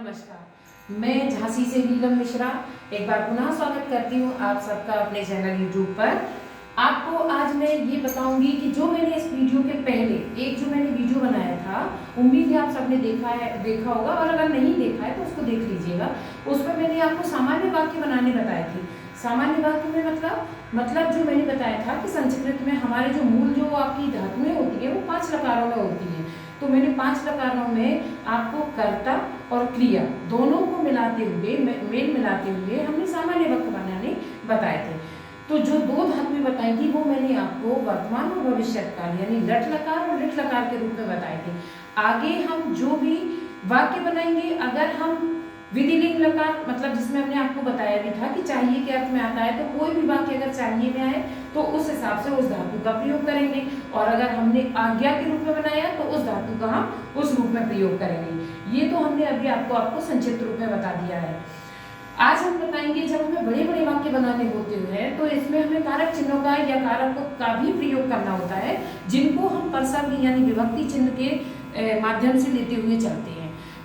नमस्कार, मैं झांसी से नीलम मिश्रा एक बार पुनः स्वागत करती हूँ आप सबका अपने चैनल यूट्यूब पर। आपको आज मैं ये बताऊंगी कि जो मैंने इस वीडियो के पहले एक जो मैंने वीडियो बनाया था, उम्मीद है आप सबने देखा होगा, और अगर नहीं देखा है तो उसको देख लीजिएगा। उसमें मैंने आपको सामान्य वाक्य बनाने बताए थे। सामान्य वाक्य में मतलब जो मैंने बताया था कि संस्कृत में हमारे जो मूल जो आपकी धातुएं होती है वो 5 लकारों में होती हैं। तो मैंने 5 लकारों में आपको कर्ता और क्रिया दोनों को मिलाते हुए मेल मिलाते हुए हमने सामान्य वाक्य बनाने बताए थे। तो जो 2 धातुएं बताई थी वो मैंने आपको वर्तमान और भविष्यकाल यानी लट लकार और लिट लकार के रूप में बताए थे। आगे हम जो भी वाक्य बनाएंगे, अगर हम विधिलिंग लकार मतलब जिसमें हमने आपको बताया भी था कि चाहिए के अर्थ में आता है, तो कोई भी वाक्य अगर चाहिए में आए तो उस हिसाब से उस धातु का प्रयोग करेंगे, और अगर हमने आज्ञा के रूप में बनाया तो उस धातु का हम उस रूप में प्रयोग करेंगे। ये तो हमने अभी आपको संक्षिप्त रूप में बता दिया है। आज हम बताएंगे जब हमें बड़े बड़े वाक्य बनाने होते हैं तो इसमें हमें कारक चिन्हों का या कारक का भी प्रयोग करना होता है, जिनको हम परसर्ग यानी विभक्ति चिन्ह के माध्यम से लेते हुए चलते हैं।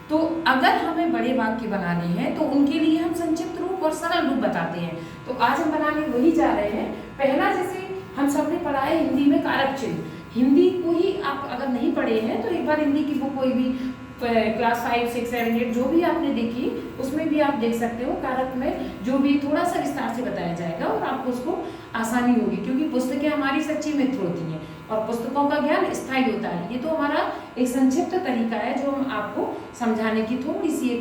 तो अगर हमें बड़े वाक्य बनाने हैं तो उनके लिए हम संक्षिप्त रूप और सरल रूप बताते हैं। तो आज हम बनाने वही जा रहे हैं। पहला, जैसे हम सबने पढ़ा है हिंदी में कारक चिन्ह, हिंदी को ही आप अगर नहीं पढ़े हैं तो एक बार हिंदी की बुक कोई भी क्लास 5, 6, 7, 8 जो भी आपने देखी उसमें भी आप देख सकते हो। कारक में जो भी थोड़ा सा विस्तार से बताया जाएगा और आपको उसको आसानी होगी, क्योंकि पुस्तकें हमारी सच्ची मित्र होती हैं और पुस्तकों का ज्ञान स्थायी होता है। ये तो हमारा एक संक्षिप्त तरीका है जो हम आपको समझाने की थोड़ी सी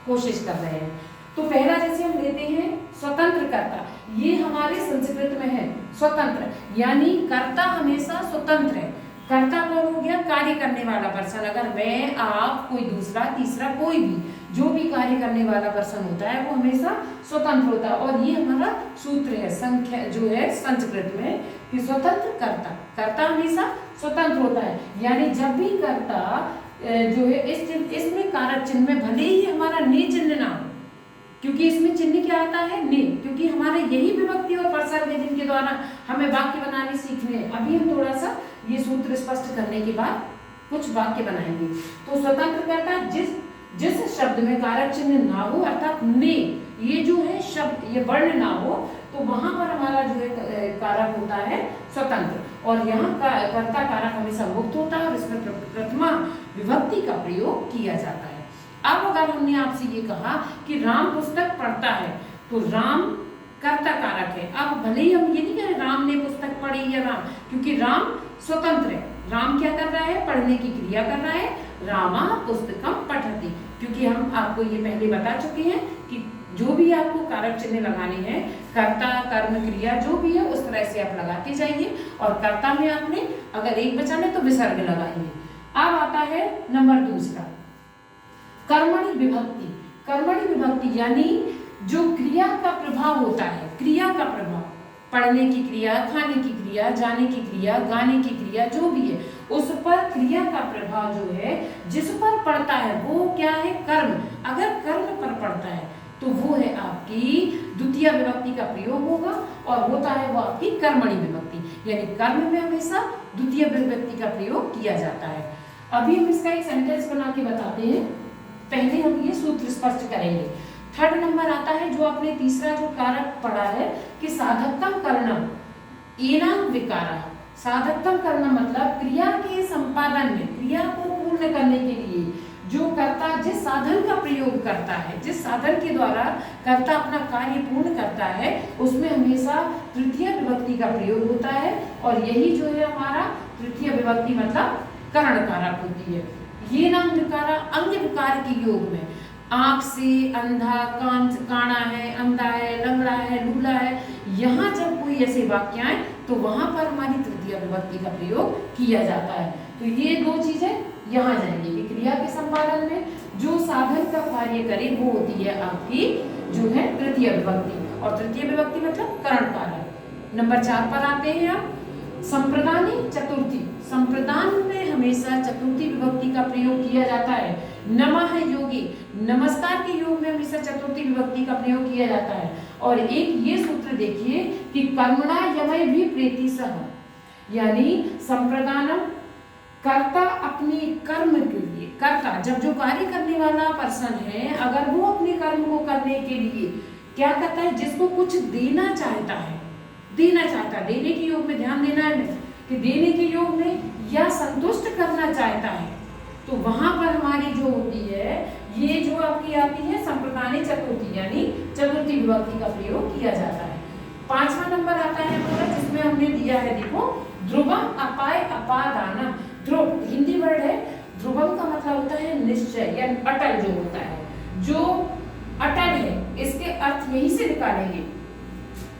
कोशिश कर रहे हैं। तो पहला जैसे हम लेते हैं स्वतंत्र कर्ता, ये हमारे संस्कृत में है स्वतंत्र, यानी कर्ता हमेशा स्वतंत्र है। कर्ता कौन हो गया? कार्य करने वाला पर्सन। अगर मैं, आप, कोई दूसरा, तीसरा, कोई भी जो भी कार्य करने वाला पर्सन होता है वो हमेशा स्वतंत्र होता है। और ये हमारा सूत्र है, संख्या जो है संस्कृत में कि स्वतंत्र कर्ता, कर्ता हमेशा स्वतंत्र होता है। यानी जब भी कर्ता जो है इसमें कारक चिन्ह में भले ही हमारा ने चिन्ह ना हो, क्योंकि इसमें चिन्ह क्या आता है? ने, क्योंकि हमारे यही विभक्ति और परसर्ग है जिनके द्वारा हमें वाक्य बनाने सीखने हैं। अभी हम थोड़ा सा ये सूत्र स्पष्ट करने के बाद कुछ वाक्य बनाएंगे। तो स्वतंत्र कर्ता जिस शब्द में कारक चिन्ह ना हो, अर्थात ने ये जो है शब्द ये वर्ण ना हो, तो वहां पर हमारा जो है कारक होता है स्वतंत्र, और यहाँ का कर्ता कारक हमेशा मुक्त होता है और इसमें प्रथमा विभक्ति का प्रयोग किया जाता है। अब अगर हमने आपसे ये कहा कि राम पुस्तक पढ़ता है, तो राम कर्ता कारक है। अब भले ही हम ये नहीं कह रहे राम ने पुस्तक पढ़ी या राम, क्योंकि राम स्वतंत्र है। राम क्या कर रहा है? पढ़ने की क्रिया कर रहा है। रामा पुस्तकम पठति, क्योंकि हम आपको ये पहले बता चुके हैं कि जो भी आपको कारक चिन्ह लगाने हैं, कर्ता, कर्म, क्रिया जो भी है उस तरह से आप लगाते जाइए, और कर्ता में आपने अगर एक बचाने तो विसर्ग लगाइए। अब आता है नंबर दूसरा, कर्मणि विभक्ति। कर्मणि विभक्ति यानी जो क्रिया का प्रभाव होता है, क्रिया का प्रभाव, पढ़ने की क्रिया, खाने की क्रिया, जाने की क्रिया, गाने की क्रिया, जो भी है उस पर क्रिया का प्रभाव जो है जिस पर पड़ता है वो क्या है? कर्म। अगर कर्म पर पड़ता है तो वो है आपकी द्वितीय विभक्ति का प्रयोग होगा, और होता है वो आपकी कर्मणि विभक्ति, यानी कर्म में हमेशा द्वितीय विभक्ति का प्रयोग किया जाता है। अभी हम इसका एक सेंटेंस बना के बताते हैं, पहले हम ये सूत्र स्पष्ट करेंगे। थर्ड नंबर आता है जो आपने तीसरा जो कारक पढ़ा है कि साधकतम करणम एनाम विकारः। साधकतम करणम मतलब क्रिया के संपादन में, क्रिया को पूर्ण करने के लिए जो कर्ता जिस साधन का प्रयोग करता है, जिस साधन के द्वारा कर्ता अपना कार्य पूर्ण करता है, उसमें हमेशा तृतीय विभक्ति का प्रयोग होता है, और यही जो है हमारा तृतीय विभक्ति मतलब करण कारक होती है। ये नाम विकारा अंग विकार के योग में, आंख से अंधा, कान से काना है, अंधा है, लंगड़ा है, लूला है, यहाँ जब कोई ऐसे वाक्य आए तो वहां पर हमारी तृतीय विभक्ति का प्रयोग किया जाता है। तो ये 2 चीजें यहाँ जाएंगी कि क्रिया के संपादन में जो साधन का कार्य करे वो होती है आपकी जो है तृतीय विभक्ति, और तृतीय विभक्ति मतलब करण कारक। नंबर 4 पर आते हैं आप, संप्रदानी चतुर्थी। संप्रदान में हमेशा चतुर्थी विभक्ति का प्रयोग किया जाता है। नमः योगी, नमस्कार के योग में हमेशा चतुर्थी विभक्ति का प्रयोग किया जाता है। और एक ये सूत्र देखिए कि कर्मणा यमय भी प्रेति सह, यानी संप्रदानम कर्ता अपने कर्म के लिए, कर्ता जब जो कार्य करने वाला पर्सन है, अगर वो अपने कर्म को करने के लिए क्या करता है, जिसको कुछ देना चाहता है, देना चाहता है, देने के योग में ध्यान देना है कि देने के योग में या संतुष्ट करना चाहता है, तो वहां पर हमारी जो होती है, ये जो आपकी आती है संप्रदाने चतुर्थी, यानी चतुर्थी विभक्ति का प्रयोग किया जाता है। 5वां नंबर आता है हमारा, जिसमें हमने दिया है, देखो, ध्रुवम अपाय अपादाना। ध्रुव हिंदी वर्ड है, ध्रुवम का मतलब होता है निश्चय या अटल जो होता है, जो अटल है। इसके अर्थ यही से निकालेंगे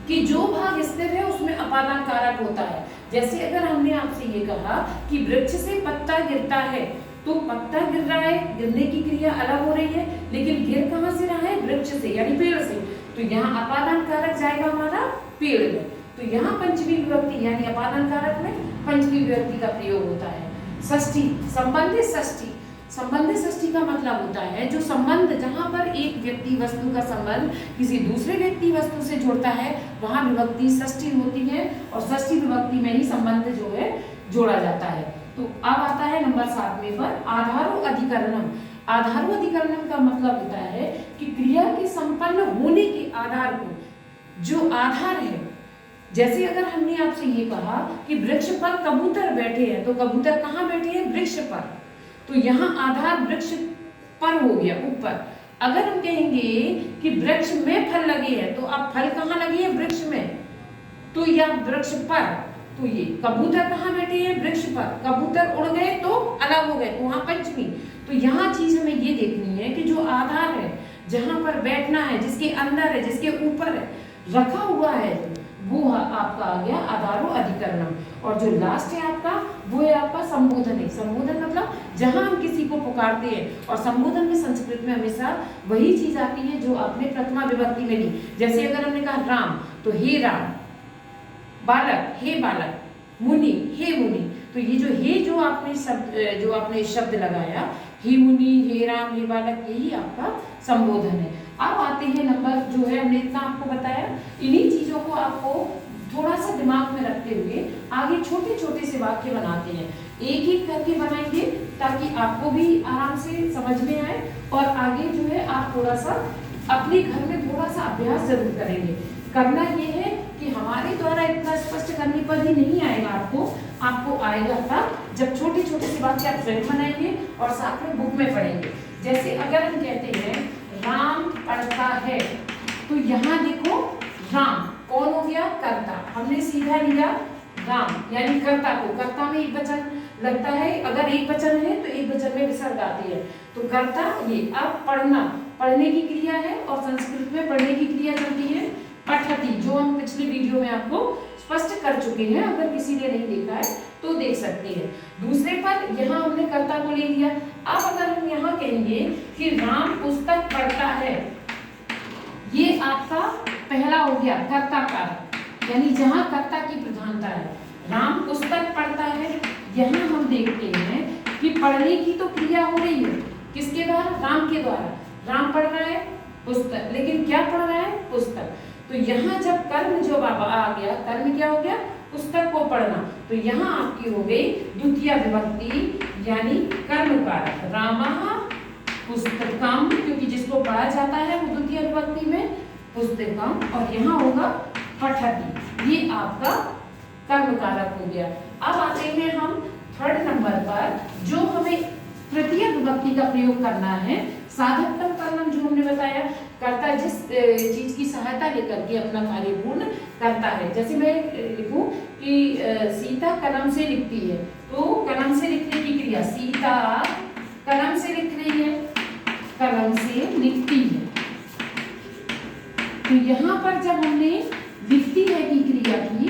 कि जो भाग स्थिर है उसमें अपादान कारक होता है। जैसे अगर हमने आपसे ये कहा कि वृक्ष से पत्ता गिरता है, तो पत्ता गिर रहा है, गिरने की क्रिया अलग हो रही है, लेकिन गिर कहाँ से रहा है, वृक्ष से यानी पेड़ से, तो यहाँ अपादान कारक जाएगा हमारा पेड़ में। तो यहाँ पंचमी विभक्ति यानी अपादान कारक में पंचमी विभक्ति का प्रयोग होता है। षष्ठी, संबंधित षष्ठी। संबंधित षष्ठी का मतलब होता है जो संबंध, जहाँ पर एक व्यक्ति वस्तु का संबंध किसी दूसरे व्यक्ति वस्तु से जुड़ता है, वहाँ विभक्ति षष्ठी होती है, और षष्ठी विभक्ति में ही संबंध जो है जोड़ा जाता है। तो अब आता है नंबर 7वें पर, आधारो अधिकरणम। आधारो अधिकरणम का मतलब होता है कि क्रिया के संपन्न होने के आधार को, जो आधार है, जैसे अगर हमने आपसे ये कहा कि वृक्ष पर कबूतर बैठे हैं, तो कबूतर कहाँ बैठे हैं, वृक्ष पर, तो यहाँ आधार वृक्ष पर हो गया, ऊपर। अगर हम कहेंगे कि वृक्ष में फल लगे हैं, तो अब फल कहाँ लगे हैं, वृक्ष में, तो यह वृक्ष पर, तो ये कबूतर कहाँ बैठे हैं, वृक्ष पर, कबूतर उड़ गए तो अलग हो गए, तो वहाँ पंचमी। तो यहाँ चीज हमें ये देखनी है कि जो आधार है, जहाँ पर बैठना है, जिसके अंदर है, जिसके ऊपर है, रखा हुआ है, वो आपका आ गया आधारो अधिकरणम। और जो लास्ट है आपका, वो है आपका संबोधन है। संबोधन मतलब जहां हम किसी को पुकारते हैं, और संबोधन में संस्कृत में हमेशा वही चीज आती है जो आपने प्रथमा विभक्ति में ली। जैसे अगर हमने कहा राम, तो हे राम, बालक हे बालक, मुनि हे मुनि, तो ये जो हे जो आपने शब्द लगाया, हे मुनि, हे राम, हे बालक, यही आपका संबोधन है। अब आते हैं नंबर, जो है हमने इतना आपको बताया, इन्हीं चीजों को आपको थोड़ा सा दिमाग में रखते हुए आगे छोटे छोटे से वाक्य बनाते हैं, एक एक करके बनाएंगे ताकि आपको भी आराम से समझ में आए, और आगे जो है आप थोड़ा सा अपने घर में थोड़ा सा अभ्यास जरूर करेंगे। करना ये है कि हमारे द्वारा इतना स्पष्ट करने पर ही नहीं आएगा आपको आएगा तब जब छोटे छोटे से वाक्य आप स्वयं बनाएंगे और साथ में बुक में पढ़ेंगे। जैसे अगर हम कहते हैं राम पढ़ता है, तो यहाँ देखो राम कौन हो गया, कर्ता, हमने सीधा लिया राम यानी कर्ता को, कर्ता में एक वचन लगता है, अगर एक वचन है तो एक वचन में विसर्ग आती है, तो कर्ता ये। अब पढ़ना, पढ़ने की क्रिया है, और संस्कृत में पढ़ने की क्रिया चलती है पठति, जो हम पिछले वीडियो में आपको स्पष्ट कर चुके हैं, अगर किसी ने नहीं देखा है तो देख सकते हैं। दूसरे पर यहाँ हमने कर्ता को ले लिया। अब अगर हम यहाँ कहेंगे कि राम पुस्तक पढ़ता है, ये आपका पहला हो गया कर्ता कारक, यानी जहाँ कर्ता की प्रधानता है। राम पुस्तक पढ़ता है, यहाँ हम देखते हैं कि पढ़ने की तो क्रिया हो रही है, किसके द्वारा, राम के द्वारा। राम पढ़ रहा है पुस्तक, लेकिन क्या पढ़ रहा है, पुस्तक। तो यहाँ जब कर्म जो आ गया, कर्म क्या हो गया, पुस्तक को पढ़ना, तो यहाँ आपकी हो गई द्वितीय विभक्ति यानी कर्म कारक, रामः पुस्तकम, क्योंकि जिसको पढ़ा जाता है वो द्वितीय विभक्ति में पुस्तकम, और यहाँ होगा पठति, ये आपका कर्म कारक हो गया। अब आते हैं हम थर्ड नंबर पर, जो हमें तृतीय विभक्ति का प्रयोग करना है। साधक कर्म कर्म जो हमने बताया, कर्ता जिस चीज की सहायता लेकर के अपना कार्य पूर्ण करता है। जैसे मैं लिखूं कि सीता कलम से लिखती है, तो कलम से लिखने की क्रिया, सीता कलम से लिख रही है, कलम से लिखती है। तो यहाँ पर जब हमने लिखती है की क्रिया की,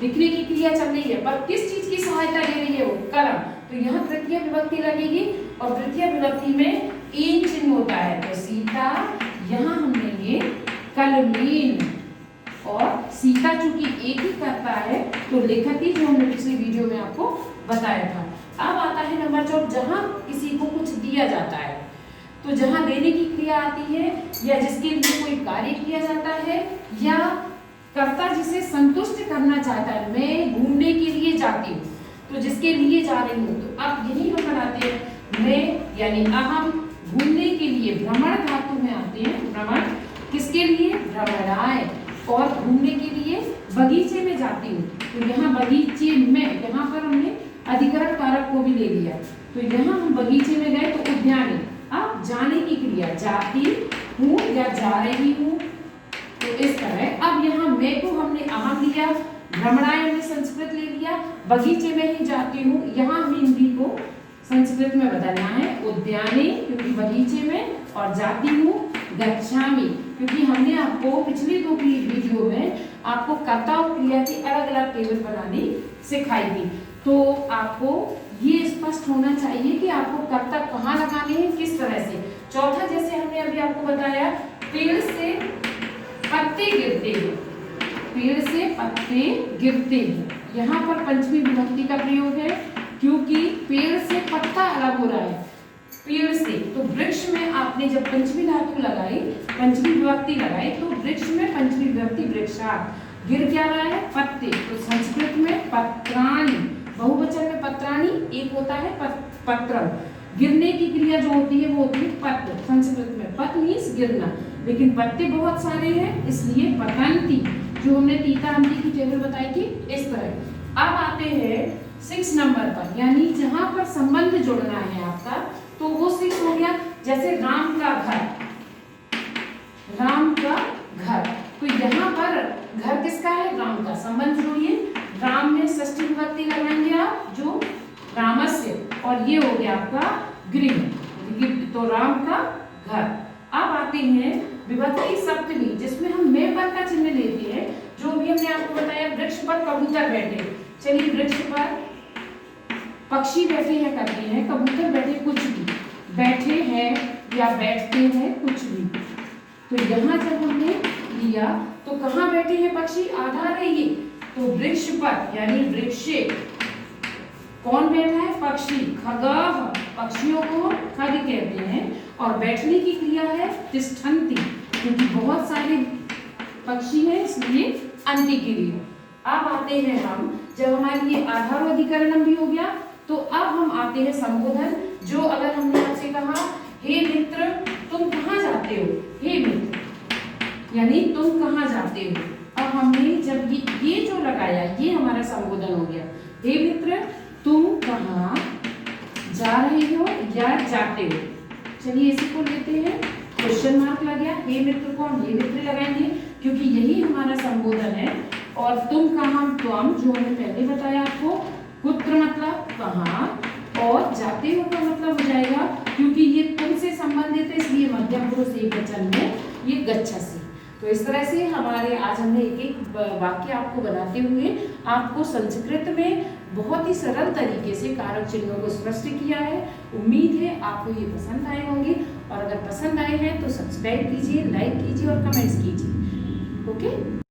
लिखने की क्रिया चल रही है, पर किस चीज की सहायता ले रही है वो, कलम, तो यहाँ तृतीय विभक्ति लगेगी, और तृतीय विभक्ति में एन चिन्ह होता है, तो सीता, यहाँ हमने ये कलमेन, और सीता चूंकि एक ही करता है तो लेखती, जो हमने पिछली वीडियो में आपको बताया था। अब आता है नंबर 4, जहाँ किसी को कुछ दिया जाता है, तो जहाँ देने की क्रिया आती है, या जिसके लिए कोई कार्य किया जाता है, या कर्ता जिसे संतुष्ट करना चाहता है। मैं घूमने के लिए जाती हूँ, तो जिसके लिए जा रही हूँ, तो अब यही हम बनाते हैं। मैं यानी अहम घूमने के लिए भ्रमण धातु में आते हैं। भ्रमण किसके लिए? भ्रमणाय। और घूमने के लिए बगीचे में जाती हूँ, तो यहाँ बगीचे में, यहाँ पर हमने अधिकरण कारक को भी ले लिया, तो यहाँ हम बगीचे में गए तो उद्याने। अब जाने की क्रिया, जाती हूँ या जा रही हूँ, तो इस तरह। अब यहाँ मैं को हमने अहम लिया, भ्रमणाय हमने संस्कृत ले लिया, बगीचे में ही जाती हूँ, यहाँ हमें हिंदी को संस्कृत में बदलना है उद्याने क्योंकि बगीचे में, और जाती हूँ गच्छामि क्योंकि हमने आपको पिछली 2 वीडियो में आपको कर्ता और क्रिया की अलग अलग टेबल बनानी सिखाई थी। तो आपको ये स्पष्ट होना चाहिए कि आपको कर्ता कहाँ लगाने हैं, किस तरह से। चौथा, जैसे हमने अभी आपको बताया, पेड़ से पत्ते गिरते हैं, पेड़ से पत्ते गिरते हैं, यहाँ पर पंचमी विभक्ति का प्रयोग है क्योंकि पेड़ से पत्ता अलग हो रहा है। पेड़ से, तो वृक्ष में आपने जब पंचमी धातु लगाई, पंचमी विभक्ति लगाई, तो वृक्ष में पंचमी विभक्ति वृक्षा, गिर क्या रहा है? पत्ते। तो संस्कृत में पत्राणि, बहुवचन में पत्राणि, एक होता है पत्रम। गिरने की क्रिया जो होती है वो होती है पत्र। संस्कृत में पत मीन्स गिरना, लेकिन पत्ते बहुत सारे हैं इसलिए पतंती, जो हमने तीता अंति की टेबल बताई थी, इस तरह। अब आते हैं 6 नंबर पर, यानी जहां पर संबंध जोड़ना है आपका, तो वो 6 हो गया। जैसे राम का घर, राम का घर, तो यहाँ पर घर किसका है? राम का। संबंध जोड़िए, राम में षष्ठी विभक्ति लगाएंगे आप, जो रामस्य, और ये हो गया आपका गृह, तो राम का घर। अब आते हैं विभक्ति सप्तमी, जिसमें हम में पर का चिन्ह लेते हैं, जो भी हमने आपको बताया। वृक्ष पर कबूतर बैठे, चलिए वृक्ष पर पक्षी बैठे हैं करते हैं, कबूतर बैठे, कुछ भी बैठे हैं या बैठते हैं, कुछ भी। तो यहाँ जब हमने लिया तो कहाँ बैठे हैं पक्षी? आधार है ये, तो वृक्ष पर यानी वृक्षे। कौन बैठा है? पक्षी। खगः, पक्षियों को खग कहते हैं, और बैठने की क्रिया है तिष्ठन्ति, क्योंकि बहुत सारे पक्षी हैं इसलिए अंति की क्रिया। अब आते हैं हम, जब हमारे ये आधार अधिकरण भी हो गया, तो अब हम आते हैं संबोधन। जो अगर हमने आपसे कहा हे मित्र तुम कहाँ जाते हो, हे मित्र यानी तुम कहाँ जाते हो। अब हमने जब ये जो लगाया, ये हमारा संबोधन हो गया। हे मित्र तुम कहाँ जा रहे हो या जाते हो। चलिए इसी को लेते हैं, क्वेश्चन मार्क लग गया। हे मित्र को हम हे मित्र लगाएंगे क्योंकि यही हमारा संबोधन है। और तुम कहाँ, तुम जो हमने पहले बताया आपको, कुत्र मतलब कहाँ, और जाते हो का मतलब हो जाएगा, क्योंकि ये तुम से संबंधित है इसलिए मध्यम पुरुष एकवचन में ये गच्छसि। तो इस तरह से हमारे आज हमने एक एक वाक्य आपको बनाते हुए आपको संस्कृत में बहुत ही सरल तरीके से कारक चिन्हों को स्पष्ट किया है। उम्मीद है आपको ये पसंद आए होंगे, और अगर पसंद आए हैं तो सब्सक्राइब कीजिए, लाइक कीजिए और कमेंट्स कीजिए। ओके।